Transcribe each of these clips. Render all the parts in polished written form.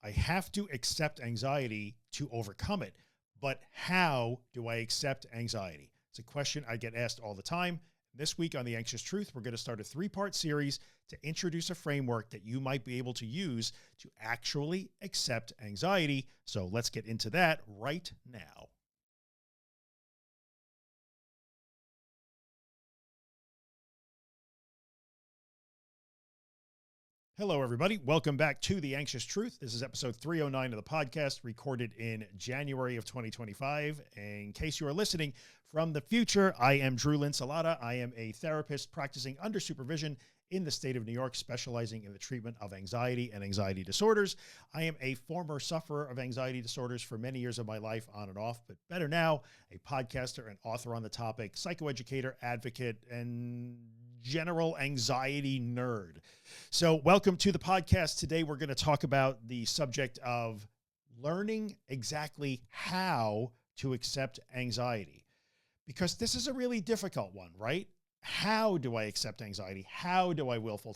I have to accept anxiety to overcome it. But how do I accept anxiety? It's a question I get asked all the time. This week on The Anxious Truth, we're going to start a 3-part series to introduce a framework that you might be able to use to actually accept anxiety. So let's get into that right now. Hello, everybody. Welcome back to The Anxious Truth. This is episode 309 of the podcast, recorded in January of 2025. In case you are listening from the future, I am Drew Linsalata. I am a therapist practicing under supervision in the state of New York, specializing in the treatment of anxiety and anxiety disorders. I am a former sufferer of anxiety disorders for many years of my life, on and off, but better now, a podcaster and author on the topic, psychoeducator, advocate, and general anxiety nerd. So welcome to the podcast. Today, we're going to talk about the subject of learning exactly how to accept anxiety, because this is a really difficult one, right? How do I accept anxiety? How do I willfully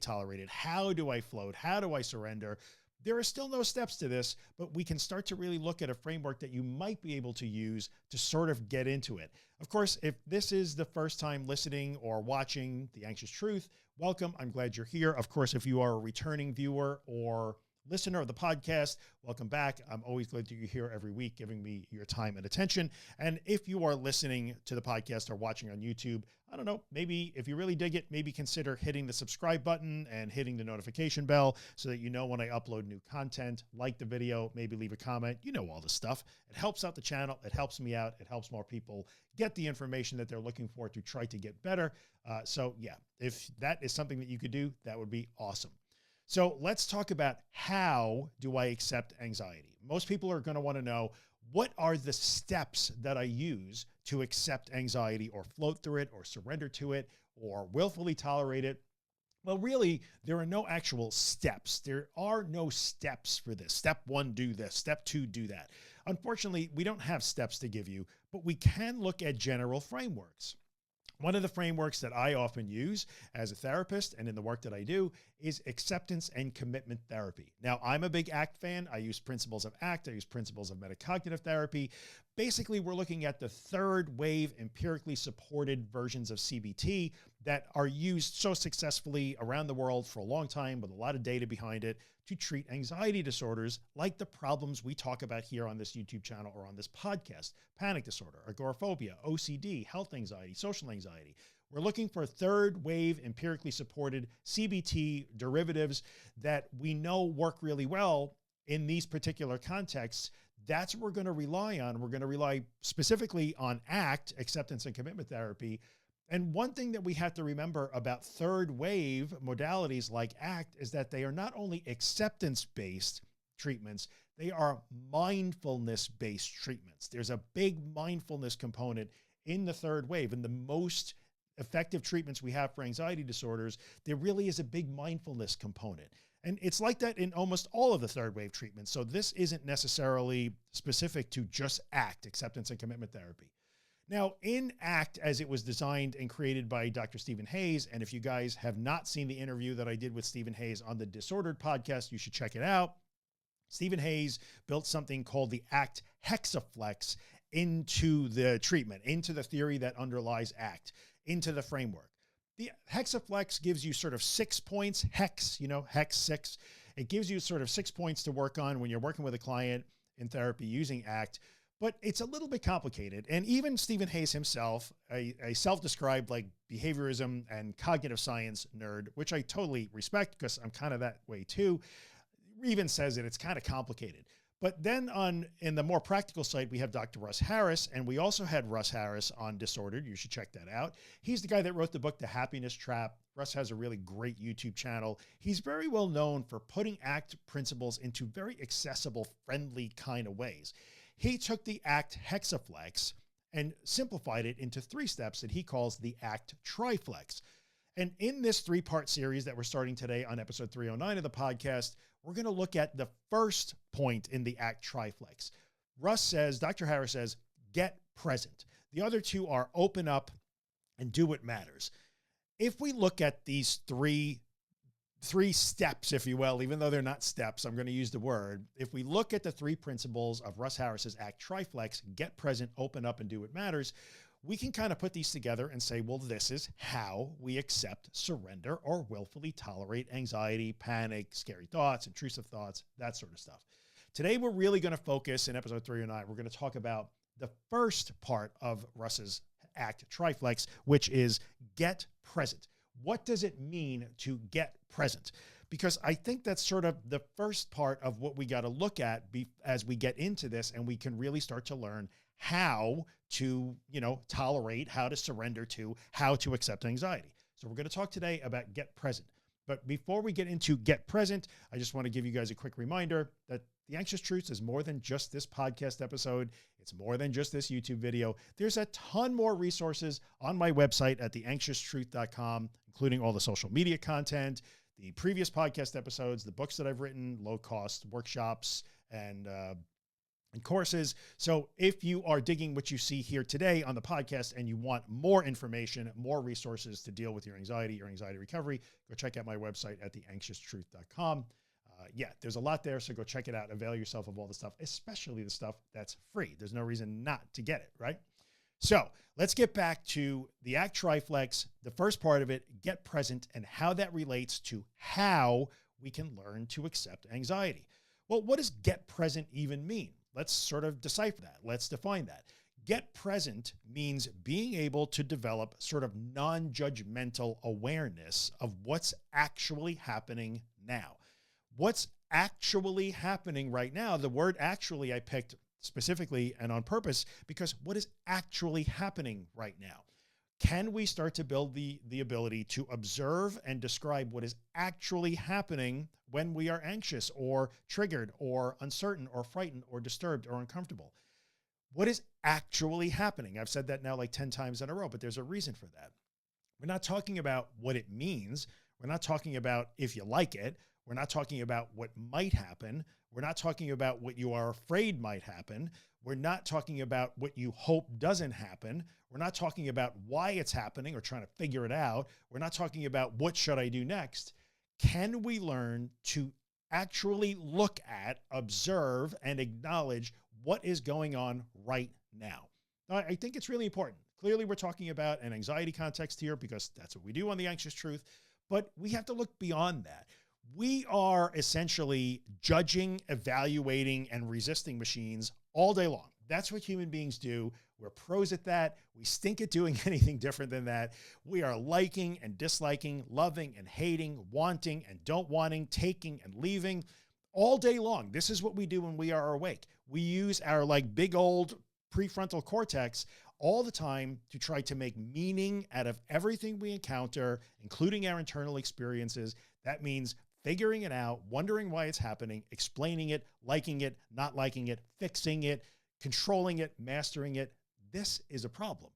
tolerate it? How do I float? How do I surrender? There are still no steps to this, but we can start to really look at a framework that you might be able to use to sort of get into it. Of course, if this is the first time listening or watching The Anxious Truth, welcome. I'm glad you're here. Of course, if you are a returning viewer or listener of the podcast, welcome back. I'm always glad that you're here every week, giving me your time and attention. And if you are listening to the podcast or watching on YouTube, I don't know, maybe if you really dig it, maybe consider hitting the subscribe button and hitting the notification bell so that you know when I upload new content. Like the video, maybe leave a comment, you know, all the stuff. It helps out the channel. It helps me out. It helps more people get the information that they're looking for to try to get better. So yeah, if that is something that you could do, that would be awesome. So let's talk about, how do I accept anxiety? Most people are going to want to know, what are the steps that I use to accept anxiety or float through it or surrender to it or willfully tolerate it? Well, really, there are no actual steps. There are no steps for this. Step 1, do this. Step 2, do that. Unfortunately, we don't have steps to give you, but we can look at general frameworks. One of the frameworks that I often use as a therapist and in the work that I do is acceptance and commitment therapy. Now, I'm a big ACT fan. I use principles of ACT. I use principles of metacognitive therapy. Basically, we're looking at the third wave empirically supported versions of CBT that are used so successfully around the world for a long time, with a lot of data behind it, to treat anxiety disorders like the problems we talk about here on this YouTube channel or on this podcast: panic disorder, agoraphobia, OCD, health anxiety, social anxiety. We're looking for third wave empirically supported CBT derivatives that we know work really well in these particular contexts. That's what we're going to rely on. We're going to rely specifically on ACT, acceptance and commitment therapy. And one thing that we have to remember about third wave modalities like ACT is that they are not only acceptance-based treatments, they are mindfulness-based treatments. There's a big mindfulness component in the third wave. And the most effective treatments we have for anxiety disorders, there really is a big mindfulness component. And it's like that in almost all of the third wave treatments. So this isn't necessarily specific to just ACT, acceptance and commitment therapy. Now, in ACT, as it was designed and created by Dr. Stephen Hayes, and if you guys have not seen the interview that I did with Stephen Hayes on the Disordered podcast, you should check it out. Stephen Hayes built something called the ACT hexaflex into the treatment, into the theory that underlies ACT, into the framework. The hexaflex gives you sort of 6 points, hex 6. It gives you sort of 6 points to work on when you're working with a client in therapy using ACT. But it's a little bit complicated. And even Stephen Hayes himself, a self-described like behaviorism and cognitive science nerd, which I totally respect because I'm kind of that way too, even says that it's kind of complicated. But then in the more practical side, we have Dr. Russ Harris, and we also had Russ Harris on Disordered. You should check that out. He's the guy that wrote the book, The Happiness Trap. Russ has a really great YouTube channel. He's very well known for putting ACT principles into very accessible, friendly kind of ways. He took the ACT hexaflex and simplified it into 3 steps that he calls the ACT triflex. And in this 3-part series that we're starting today on episode 309 of the podcast, we're going to look at the first point in the ACT triflex. Dr. Harris says, get present. The other 2 are open up and do what matters. If we look at these 3 three steps, if you will, even though they're not steps, I'm going to use the word. If we look at the three principles of Russ Harris's ACT triflex, get present, open up, and do what matters, we can kind of put these together and say, well, this is how we accept, surrender, or willfully tolerate anxiety, panic, scary thoughts, intrusive thoughts, that sort of stuff. Today, we're really going to focus in episode 309. We're going to talk about the first part of Russ's ACT triflex, which is get present. What does it mean to get present? Because I think that's sort of the first part of what we got to look at as we get into this, and we can really start to learn how to, tolerate, how to surrender to, how to accept anxiety. So we're going to talk today about get present. But before we get into get present, I just want to give you guys a quick reminder that The Anxious Truth is more than just this podcast episode. It's more than just this YouTube video. There's a ton more resources on my website at theanxioustruth.com, including all the social media content, the previous podcast episodes, the books that I've written, low cost workshops, and courses. So if you are digging what you see here today on the podcast and you want more information, more resources to deal with your anxiety recovery, go check out my website at theanxioustruth.com. Yeah, there's a lot there. So go check it out. Avail yourself of all the stuff, especially the stuff that's free. There's no reason not to get it, right? So let's get back to the ACT triflex, the first part of it, get present, and how that relates to how we can learn to accept anxiety. Well, what does get present even mean? Let's sort of decipher that. Let's define that. Get present means being able to develop sort of non-judgmental awareness of what's actually happening now. What's actually happening right now? The word actually I picked specifically and on purpose because what is actually happening right now? Can we start to build the ability to observe and describe what is actually happening when we are anxious or triggered or uncertain or frightened or disturbed or uncomfortable? What is actually happening? I've said that now like 10 times in a row, but there's a reason for that. We're not talking about what it means. We're not talking about if you like it. We're not talking about what might happen. We're not talking about what you are afraid might happen. We're not talking about what you hope doesn't happen. We're not talking about why it's happening or trying to figure it out. We're not talking about what should I do next. Can we learn to actually look at, observe, and acknowledge what is going on right now? Now, I think it's really important. Clearly, we're talking about an anxiety context here because that's what we do on The Anxious Truth, but we have to look beyond that. We are essentially judging, evaluating, and resisting machines all day long. That's what human beings do. We're pros at that. We stink at doing anything different than that. We are liking and disliking, loving and hating, wanting and don't wanting, taking and leaving all day long. This is what we do when we are awake. We use our big old prefrontal cortex all the time to try to make meaning out of everything we encounter, including our internal experiences. That means figuring it out, wondering why it's happening, explaining it, liking it, not liking it, fixing it, controlling it, mastering it. This is a problem.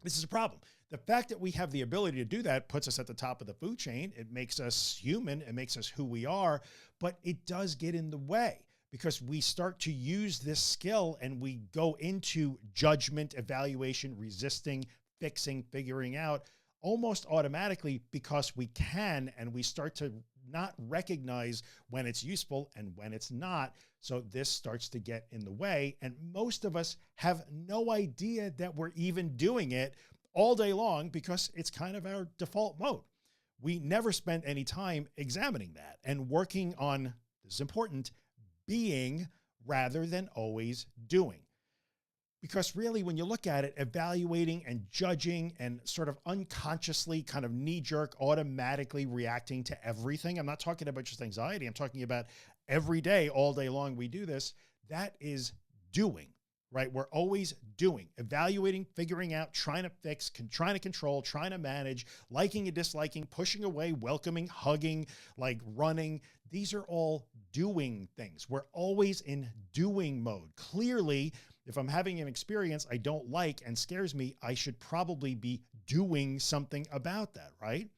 This is a problem. The fact that we have the ability to do that puts us at the top of the food chain. It makes us human. It makes us who we are, but it does get in the way because we start to use this skill and we go into judgment, evaluation, resisting, fixing, figuring out almost automatically because we can, and we start to not recognize when it's useful and when it's not. So this starts to get in the way. And most of us have no idea that we're even doing it all day long because it's kind of our default mode. We never spent any time examining that and working on, this is important, being rather than always doing. Because really, when you look at it, evaluating and judging and sort of unconsciously kind of knee-jerk, automatically reacting to everything. I'm not talking about just anxiety. I'm talking about every day, all day long, we do this. That is doing, right? We're always doing, evaluating, figuring out, trying to fix, trying to control, trying to manage, liking and disliking, pushing away, welcoming, hugging, running. These are all doing things. We're always in doing mode. Clearly, if I'm having an experience I don't like and scares me, I should probably be doing something about that, right?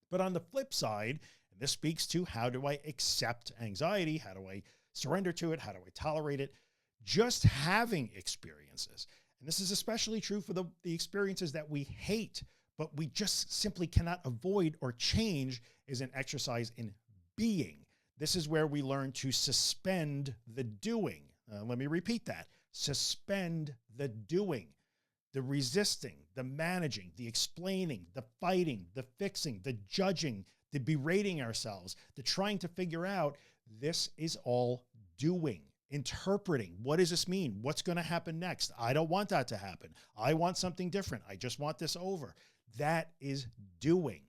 But on the flip side, and this speaks to how do I accept anxiety? How do I surrender to it? How do I tolerate it? Just having experiences. And this is especially true for the experiences that we hate, but we just simply cannot avoid or change, is an exercise in being. This is where we learn to suspend the doing. Let me repeat that. Suspend the doing, the resisting, the managing, the explaining, the fighting, the fixing, the judging, the berating ourselves, the trying to figure out. This is all doing, interpreting. What does this mean? What's going to happen next? I don't want that to happen. I want something different. I just want this over. That is doing.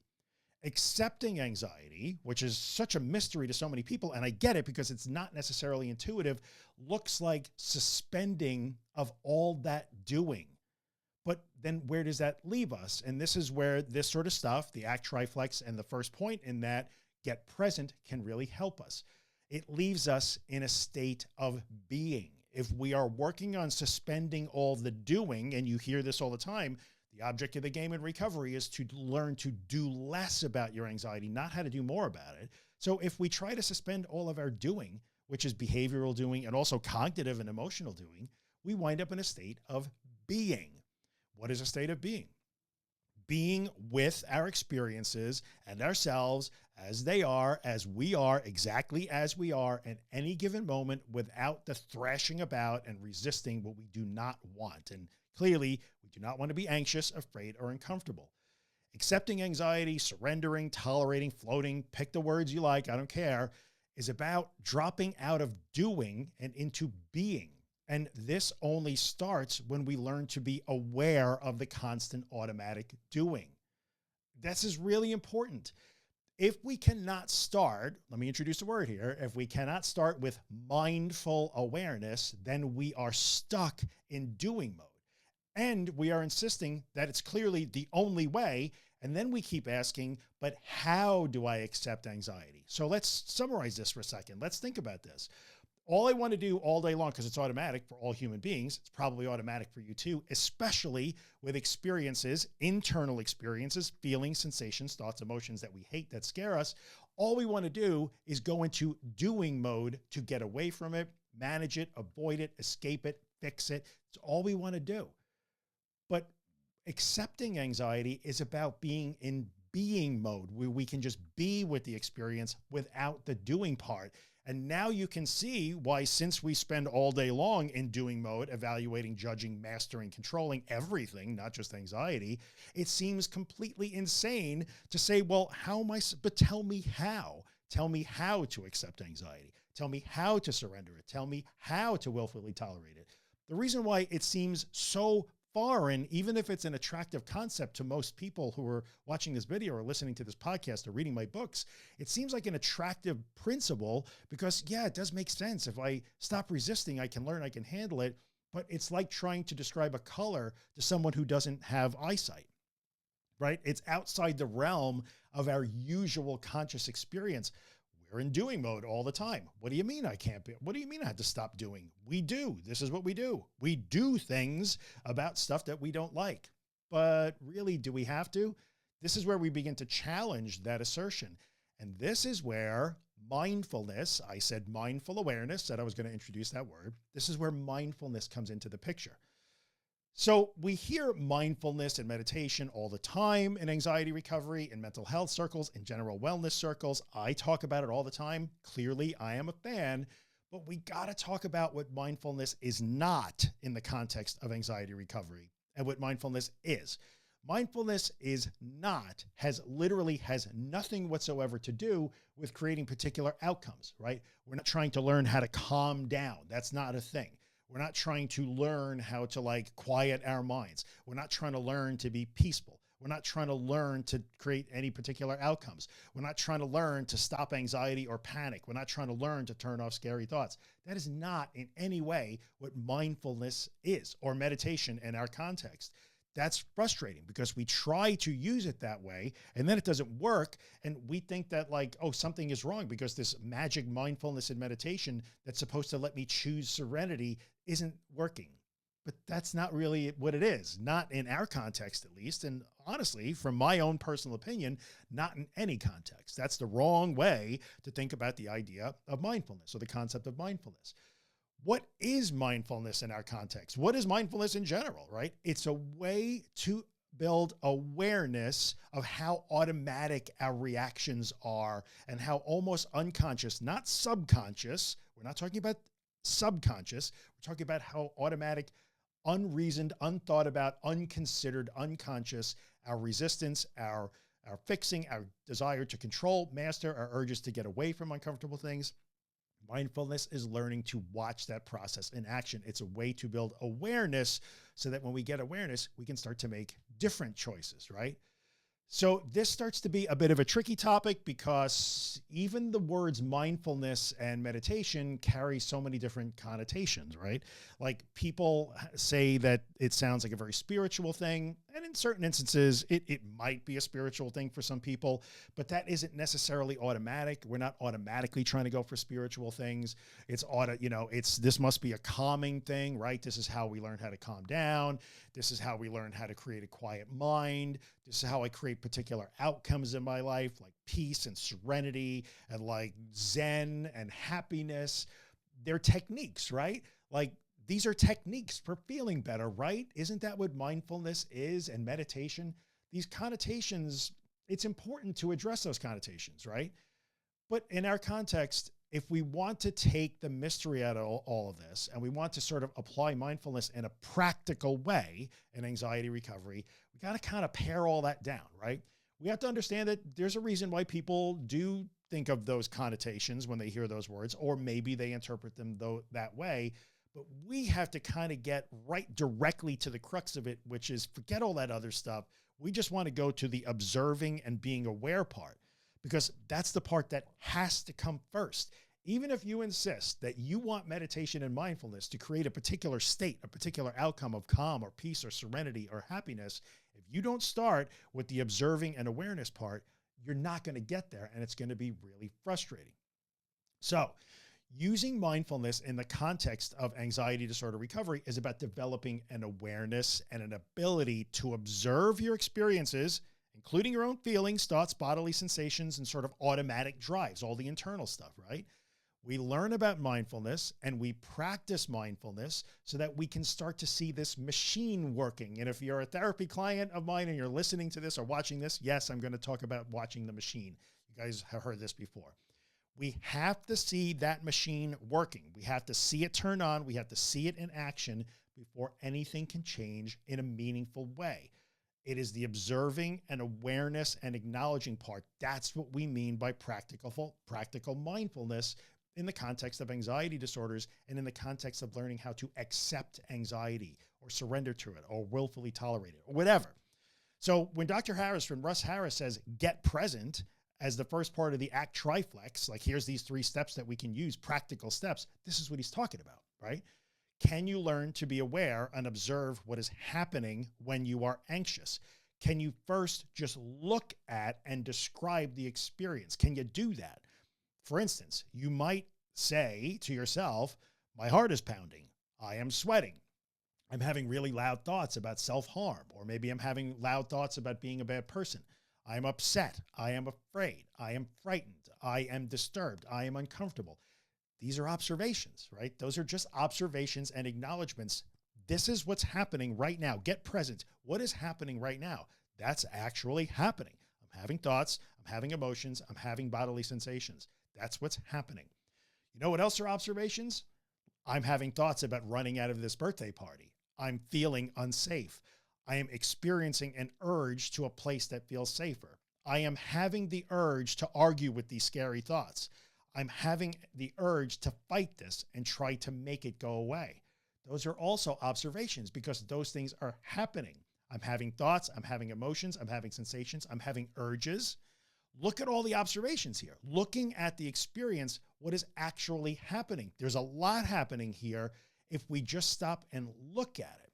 Accepting anxiety, which is such a mystery to so many people, and I get it because it's not necessarily intuitive, looks like suspending of all that doing. But then where does that leave us? And this is where this sort of stuff, the ACT triflex and the first point in that, get present, can really help us. It leaves us in a state of being. If we are working on suspending all the doing, and you hear this all the time, the object of the game in recovery is to learn to do less about your anxiety, not how to do more about it. So if we try to suspend all of our doing, which is behavioral doing and also cognitive and emotional doing, we wind up in a state of being. What is a state of being? Being with our experiences and ourselves as they are, as we are, exactly as we are at any given moment, without the thrashing about and resisting what we do not want. And clearly, we do not want to be anxious, afraid, or uncomfortable. Accepting anxiety, surrendering, tolerating, floating, pick the words you like, I don't care, is about dropping out of doing and into being. And this only starts when we learn to be aware of the constant automatic doing. This is really important. If we cannot start, let me introduce a word here. If we cannot start with mindful awareness, then we are stuck in doing mode. And we are insisting that it's clearly the only way. And then we keep asking, but how do I accept anxiety? So let's summarize this for a second. Let's think about this. All I want to do all day long, because it's automatic for all human beings, it's probably automatic for you too, especially with experiences, internal experiences, feelings, sensations, thoughts, emotions that we hate, that scare us. All we want to do is go into doing mode to get away from it, manage it, avoid it, escape it, fix it. It's all we want to do. But accepting anxiety is about being in being mode, where we can just be with the experience without the doing part. And now you can see why, since we spend all day long in doing mode, evaluating, judging, mastering, controlling everything, not just anxiety, it seems completely insane to say, well, how am I, but tell me how. Tell me how to accept anxiety. Tell me how to surrender it. Tell me how to willfully tolerate it. The reason why it seems so foreign, even if it's an attractive concept to most people who are watching this video or listening to this podcast or reading my books, it seems like an attractive principle because, yeah, it does make sense. If I stop resisting, I can learn, I can handle it. But it's like trying to describe a color to someone who doesn't have eyesight, right? It's outside the realm of our usual conscious experience. We're in doing mode all the time. What do you mean I can't be? What do you mean I have to stop doing? We do. This is what we do. We do things about stuff that we don't like. But really, do we have to? This is where we begin to challenge that assertion. And this is where mindfulness, I said mindful awareness, said I was going to introduce that word. This is where mindfulness comes into the picture. So we hear mindfulness and meditation all the time in anxiety recovery, in mental health circles, in general wellness circles. I talk about it all the time. Clearly, I am a fan, but we got to talk about what mindfulness is not in the context of anxiety recovery and what mindfulness is. Mindfulness is not, literally has nothing whatsoever to do with creating particular outcomes, right? We're not trying to learn how to calm down. That's not a thing. We're not trying to learn how to quiet our minds. We're not trying to learn to be peaceful. We're not trying to learn to create any particular outcomes. We're not trying to learn to stop anxiety or panic. We're not trying to learn to turn off scary thoughts. That is not in any way what mindfulness is, or meditation in our context. That's frustrating because we try to use it that way and then it doesn't work. And we think that oh, something is wrong because this magic mindfulness and meditation that's supposed to let me choose serenity isn't working. But that's not really what it is, not in our context, at least. And honestly, from my own personal opinion, not in any context. That's the wrong way to think about the idea of mindfulness or the concept of mindfulness. What is mindfulness in our context? What is mindfulness in general, right? It's a way to build awareness of how automatic our reactions are and how almost unconscious, not subconscious. We're not talking about subconscious. We're talking about how automatic, unreasoned, unthought about, unconsidered, unconscious, our resistance, our fixing, our desire to control, master, our urges to get away from uncomfortable things. Mindfulness is learning to watch that process in action. It's a way to build awareness so that when we get awareness, we can start to make different choices, right? So this starts to be a bit of a tricky topic because even the words mindfulness and meditation carry so many different connotations, right? Like people say that it sounds like a very spiritual thing. And in certain instances, it might be a spiritual thing for some people, but that isn't necessarily automatic. We're not automatically trying to go for spiritual things. It's this must be a calming thing, right? This is how we learn how to calm down. This is how we learn how to create a quiet mind. This is how I create particular outcomes in my life, like peace and serenity and like Zen and happiness. They're techniques, right? Like these are techniques for feeling better, right? Isn't that what mindfulness is and meditation? These connotations, it's important to address those connotations, right? But in our context, if we want to take the mystery out of all of this and we want to sort of apply mindfulness in a practical way in anxiety recovery, we got to kind of pare all that down, right? We have to understand that there's a reason why people do think of those connotations when they hear those words, or maybe they interpret them that way. But we have to kind of get right directly to the crux of it, which is forget all that other stuff. We just want to go to the observing and being aware part, because that's the part that has to come first. Even if you insist that you want meditation and mindfulness to create a particular state, a particular outcome of calm or peace or serenity or happiness, if you don't start with the observing and awareness part, you're not going to get there, and it's going to be really frustrating. So using mindfulness in the context of anxiety disorder recovery is about developing an awareness and an ability to observe your experiences, including your own feelings, thoughts, bodily sensations, and sort of automatic drives, all the internal stuff, right? We learn about mindfulness and we practice mindfulness so that we can start to see this machine working. And if you're a therapy client of mine and you're listening to this or watching this, yes, I'm going to talk about watching the machine. You guys have heard this before. We have to see that machine working. We have to see it turn on. We have to see it in action before anything can change in a meaningful way. It is the observing and awareness and acknowledging part. That's what we mean by practical mindfulness in the context of anxiety disorders and in the context of learning how to accept anxiety or surrender to it or willfully tolerate it or whatever. So when Dr. Harris, from Russ Harris, says get present as the first part of the ACT triflex, like here's these 3 steps that we can use, practical steps, this is what he's talking about, right? Can you learn to be aware and observe what is happening when you are anxious? Can you first just look at and describe the experience? Can you do that? For instance, you might say to yourself, my heart is pounding. I am sweating. I'm having really loud thoughts about self-harm, or maybe I'm having loud thoughts about being a bad person. I am upset. I am afraid. I am frightened. I am disturbed. I am uncomfortable. These are observations, right? Those are just observations and acknowledgments. This is what's happening right now. Get present. What is happening right now? That's actually happening. I'm having thoughts. I'm having emotions. I'm having bodily sensations. That's what's happening. You know what else are observations? I'm having thoughts about running out of this birthday party. I'm feeling unsafe. I am experiencing an urge to a place that feels safer. I am having the urge to argue with these scary thoughts. I'm having the urge to fight this and try to make it go away. Those are also observations because those things are happening. I'm having thoughts. I'm having emotions. I'm having sensations. I'm having urges. Look at all the observations here, looking at the experience, what is actually happening. There's a lot happening here if we just stop and look at it.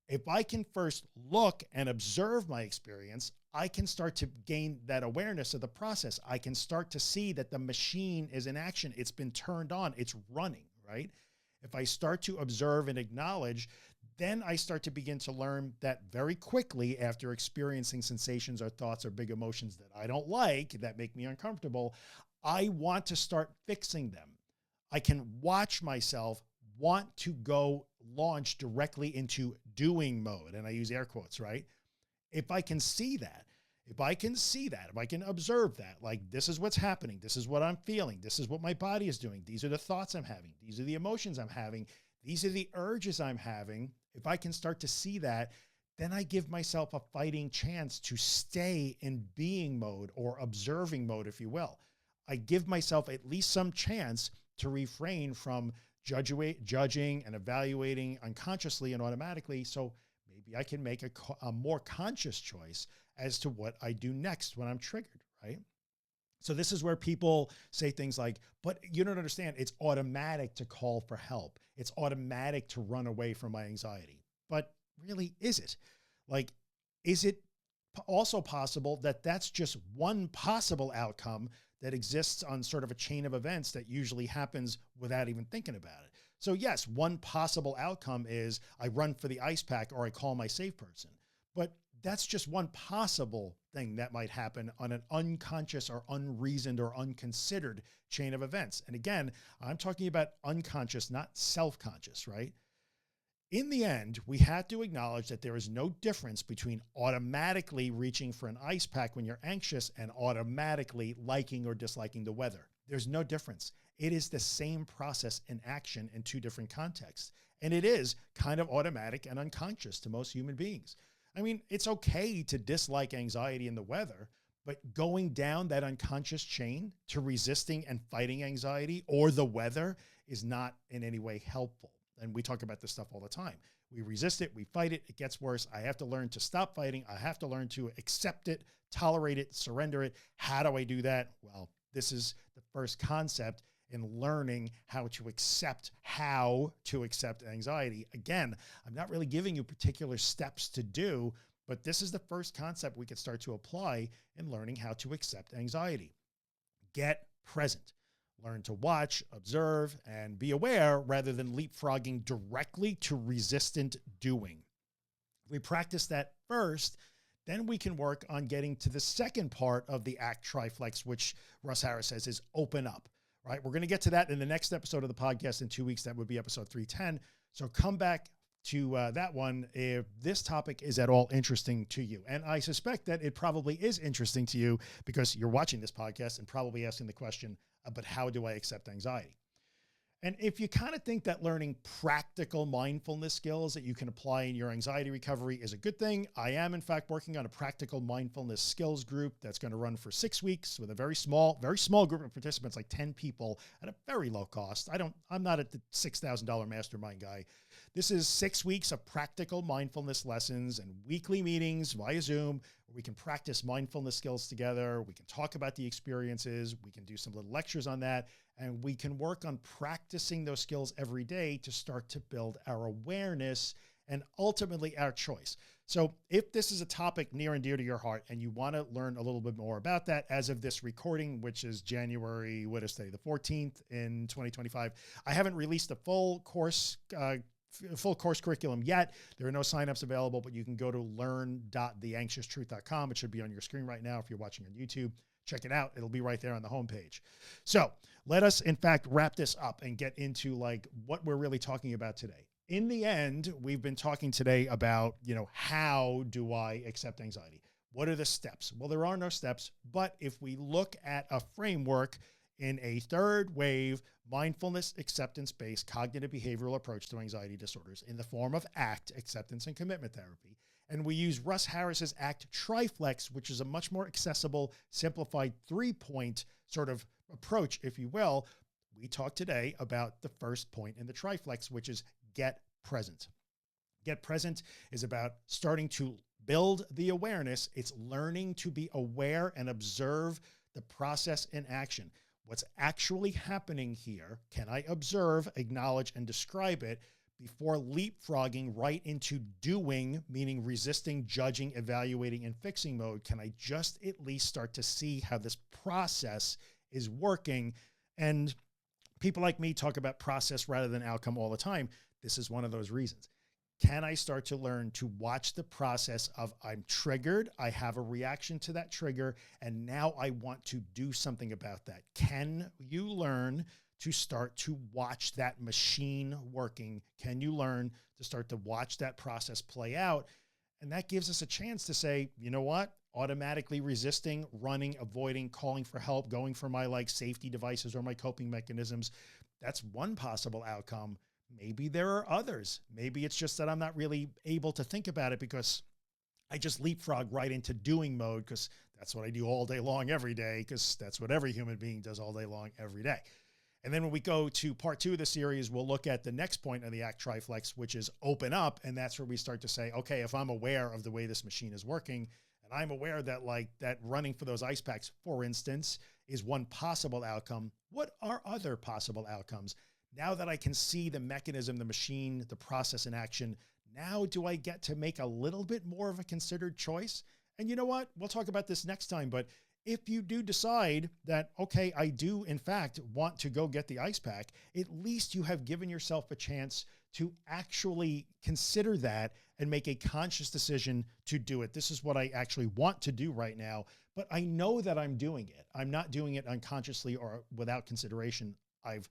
If I can first look and observe my experience, I can start to gain that awareness of the process. I can start to see that the machine is in action. It's been turned on. It's running, right? If I start to observe and acknowledge, then I start to begin to learn that very quickly after experiencing sensations or thoughts or big emotions that I don't like, that make me uncomfortable, I want to start fixing them. I can watch myself want to go launch directly into doing mode. And I use air quotes, right? If I can see that, if I can observe that, like, this is what's happening. This is what I'm feeling. This is what my body is doing. These are the thoughts I'm having. These are the emotions I'm having. These are the urges I'm having. If I can start to see that, then I give myself a fighting chance to stay in being mode or observing mode, if you will. I give myself at least some chance to refrain from judging and evaluating unconsciously and automatically. So maybe I can make a more conscious choice as to what I do next when I'm triggered, right? So this is where people say things like, but you don't understand. It's automatic to call for help. It's automatic to run away from my anxiety. But really, is it? Like, is it also possible that that's just one possible outcome that exists on sort of a chain of events that usually happens without even thinking about it? So yes, one possible outcome is I run for the ice pack or I call my safe person, but that's just one possible thing that might happen on an unconscious or unreasoned or unconsidered chain of events. And again, I'm talking about unconscious, not self-conscious, right? In the end, we have to acknowledge that there is no difference between automatically reaching for an ice pack when you're anxious and automatically liking or disliking the weather. There's no difference. It is the same process in action in two different contexts. And it is kind of automatic and unconscious to most human beings. I mean, it's okay to dislike anxiety in the weather, but going down that unconscious chain to resisting and fighting anxiety or the weather is not in any way helpful. And we talk about this stuff all the time. We resist it, we fight it, it gets worse. I have to learn to stop fighting. I have to learn to accept it, tolerate it, surrender it. How do I do that? Well, this is the first concept in learning how to accept anxiety. Again, I'm not really giving you particular steps to do, but this is the first concept we can start to apply in learning how to accept anxiety. Get present. Learn to watch, observe, and be aware rather than leapfrogging directly to resistant doing. If we practice that first, then we can work on getting to the second part of the ACT triflex, which Russ Harris says is open up, right? We're going to get to that in the next episode of the podcast in 2 weeks. That would be episode 310. So come back to that one if this topic is at all interesting to you. And I suspect that it probably is interesting to you because you're watching this podcast and probably asking the question, but how do I accept anxiety? And if you kind of think that learning practical mindfulness skills that you can apply in your anxiety recovery is a good thing, I am in fact working on a practical mindfulness skills group that's going to run for 6 weeks with a very small group of participants, like 10 people at a very low cost. I'm not at the $6,000 mastermind guy. This is 6 weeks of practical mindfulness lessons and weekly meetings via Zoom where we can practice mindfulness skills together. We can talk about the experiences. We can do some little lectures on that. And we can work on practicing those skills every day to start to build our awareness and ultimately our choice. So if this is a topic near and dear to your heart and you want to learn a little bit more about that as of this recording, which is January, what is today, the 14th in 2025, I haven't released a full course curriculum yet. There are no signups available, but you can go to learn.theanxioustruth.com. It should be on your screen right now if you're watching on YouTube. Check it out. It'll be right there on the homepage. So let us, in fact, wrap this up and get into like what we're really talking about today. In the end, we've been talking today about, how do I accept anxiety? What are the steps? Well, there are no steps, but if we look at a framework in a third wave mindfulness acceptance-based cognitive behavioral approach to anxiety disorders in the form of ACT, acceptance and commitment therapy, and we use Russ Harris's ACT triflex, which is a much more accessible, simplified 3-point sort of approach, if you will. We talked today about the first point in the triflex, which is get present. Get present is about starting to build the awareness. It's learning to be aware and observe the process in action. What's actually happening here? Can I observe, acknowledge, and describe it before leapfrogging right into doing, meaning resisting, judging, evaluating, and fixing mode? Can I just at least start to see how this process is working? And people like me talk about process rather than outcome all the time. This is one of those reasons. Can I start to learn to watch the process of I'm triggered, I have a reaction to that trigger, and now I want to do something about that? Can you learn to start to watch that machine working? Can you learn to start to watch that process play out? And that gives us a chance to say, you know what, automatically resisting, running, avoiding, calling for help, going for my like safety devices or my coping mechanisms. That's one possible outcome. Maybe there are others. Maybe it's just that I'm not really able to think about it because I just leapfrog right into doing mode, because that's what I do all day long, every day, because that's what every human being does all day long, every day. And then when we go to part 2 of the series, we'll look at the next point of the ACT triflex, which is open up. And that's where we start to say, okay, if I'm aware of the way this machine is working, and I'm aware that like that running for those ice packs, for instance, is one possible outcome, what are other possible outcomes? Now that I can see the mechanism, the machine, the process in action, now do I get to make a little bit more of a considered choice? And you know what? We'll talk about this next time, but if you do decide that, okay, I do in fact want to go get the ice pack, at least you have given yourself a chance to actually consider that and make a conscious decision to do it. This is what I actually want to do right now, but I know that I'm doing it. I'm not doing it unconsciously or without consideration. I've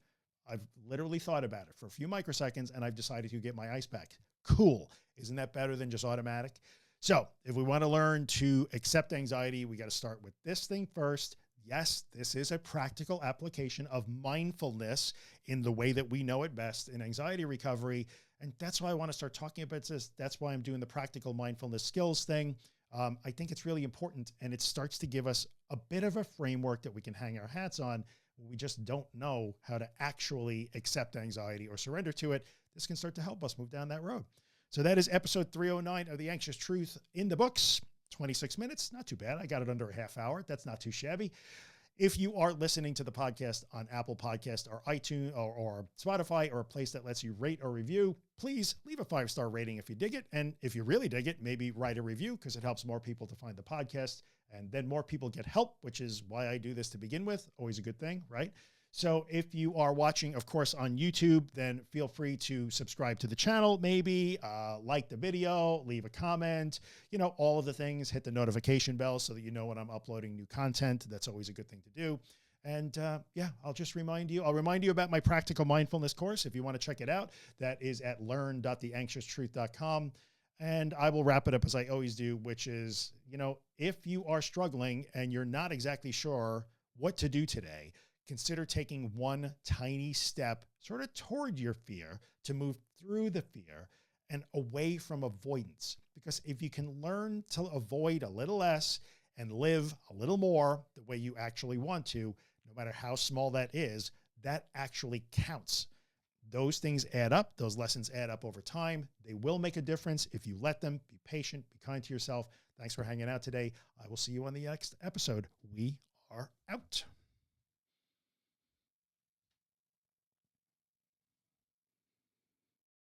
literally thought about it for a few microseconds and I've decided to get my ice pack. Cool. Isn't that better than just automatic? So if we want to learn to accept anxiety, we got to start with this thing first. Yes, this is a practical application of mindfulness in the way that we know it best in anxiety recovery. And that's why I want to start talking about this. That's why I'm doing the practical mindfulness skills thing. I think it's really important, and it starts to give us a bit of a framework that we can hang our hats on. We just don't know how to actually accept anxiety or surrender to it. This can start to help us move down that road. So that is episode 309 of The Anxious Truth in the books. 26 minutes, not too bad. I got it under a half hour. That's not too shabby. If you are listening to the podcast on Apple Podcast or iTunes or Spotify, or a place that lets you rate or review, please leave a 5-star rating if you dig it. And if you really dig it, maybe write a review, because it helps more people to find the podcast, and then more people get help, which is why I do this to begin with. Always a good thing, right? So if you are watching, of course, on YouTube, then feel free to subscribe to the channel, maybe like the video, leave a comment, you know, all of the things, hit the notification bell so that you know when I'm uploading new content. That's always a good thing to do. And yeah, I'll remind you about my practical mindfulness course. If you want to check it out, that is at learn.theanxioustruth.com. And I will wrap it up as I always do, which is, you know, if you are struggling and you're not exactly sure what to do today, consider taking one tiny step sort of toward your fear to move through the fear and away from avoidance. Because if you can learn to avoid a little less and live a little more the way you actually want to, no matter how small that is, that actually counts. Those things add up. Those lessons add up over time. They will make a difference if you let them. Be patient, be kind to yourself. Thanks for hanging out today. I will see you on the next episode. We are out.